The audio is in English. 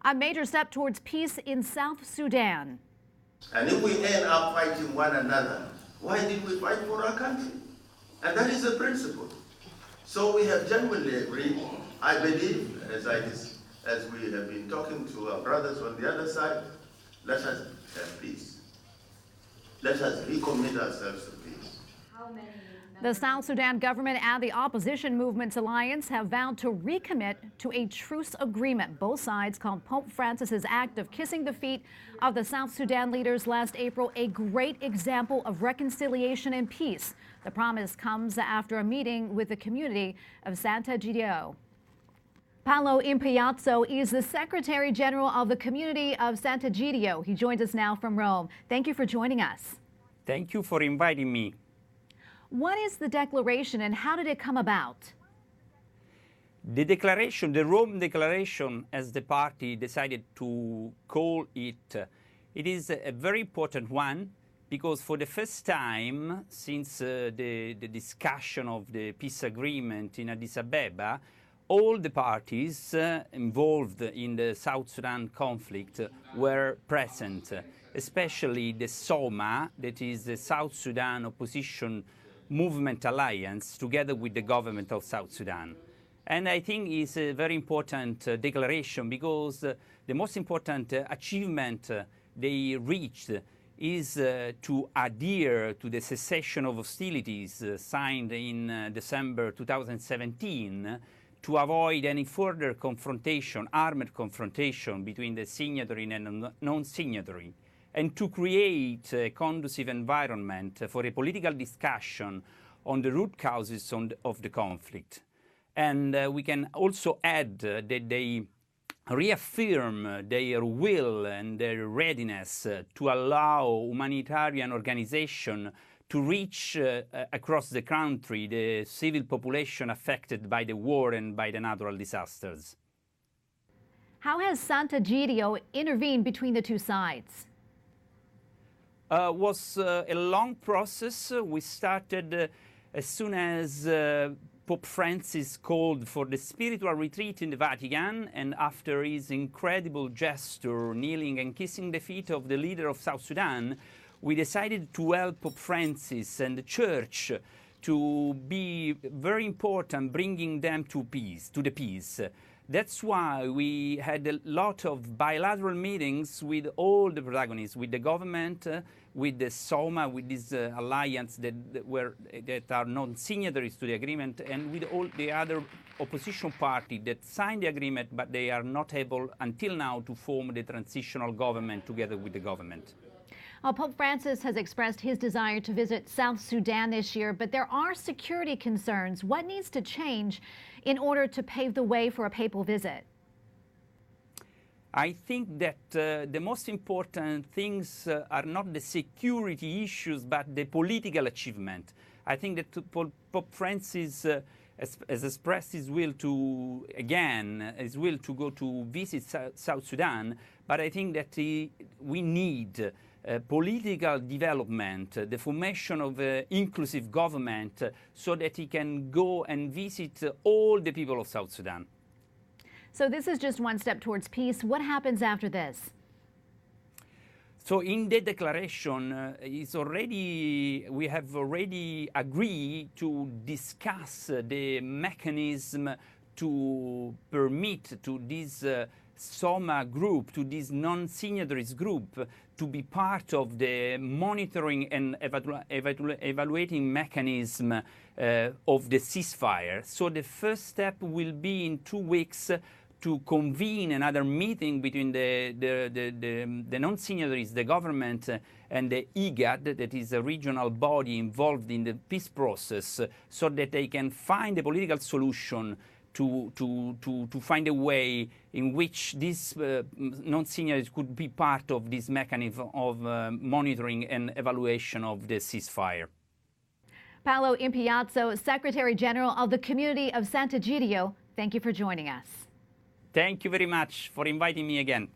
A major step towards peace in South Sudan. And if we end up fighting one another, why did we fight for our country? And that is the principle. So we have genuinely agreed, I believe, as we have been talking to our brothers on the other side, let us have peace. Let us recommit ourselves to peace. The South Sudan government and the opposition movement's alliance have vowed to recommit to a truce agreement. Both sides called Pope Francis's act of kissing the feet of the South Sudan leaders last April a great example of reconciliation and peace. The promise comes after a meeting with the community of Sant Egidio. Paolo Impiazzo is the Secretary General of the community of Sant Egidio. He joins us now from Rome. Thank you for joining us. Thank you for inviting me. What is the declaration and how did it come about? The declaration, the Rome Declaration, as the party decided to call it, it is a very important one because for the first time since the discussion of the peace agreement in Addis Ababa, all the parties involved in the South Sudan conflict were present, especially the SOMA, that is the South Sudan Opposition Movement Alliance, together with the government of South Sudan. And I think it's a very important declaration because the most important achievement they reached is to adhere to the cessation of hostilities signed in December 2017 to avoid any further confrontation, armed confrontation between the signatory and non-signatory, and to create a conducive environment for a political discussion on the root causes of the conflict. And we can also add that they reaffirm their will and their readiness to allow humanitarian organizations to reach across the country the civil population affected by the war and by the natural disasters. How has Sant Egidio intervened between the two sides? Was a long process. We started as soon as Pope Francis called for the spiritual retreat in the Vatican, and after his incredible gesture, kneeling and kissing the feet of the leader of South Sudan, we decided to help Pope Francis and the Church to be very important, bringing them to peace, to the peace. That's why we had a lot of bilateral meetings with all the protagonists, with the government, with the SOMA, with this alliance that are non-signatories to the agreement, and with all the other opposition parties that signed the agreement, but they are not able until now to form the transitional government together with the government. Pope Francis has expressed his desire to visit South Sudan this year, but there are security concerns. What needs to change in order to pave the way for a papal visit? I think that the most important things are not the security issues, but the political achievement. I think that Pope Francis has expressed his will to, again, his will to go to visit South Sudan, but I think that we need political development, the formation of an inclusive government so that he can go and visit all the people of South Sudan. So this is just one step towards peace. What happens after this? So in the declaration, we have already agreed to discuss the mechanism to permit to this SOMA group, to this non-signatories group, to be part of the monitoring and evaluating mechanism of the ceasefire. So the first step will be in 2 weeks to convene another meeting between the non-signatories, the government, and the IGAD, that is a regional body involved in the peace process, so that they can find a political solution to find a way in which these non-signatories could be part of this mechanism of monitoring and evaluation of the ceasefire. Paolo Impiazzo, Secretary General of the Community of Sant Egidio, thank you for joining us. Thank you very much for inviting me again.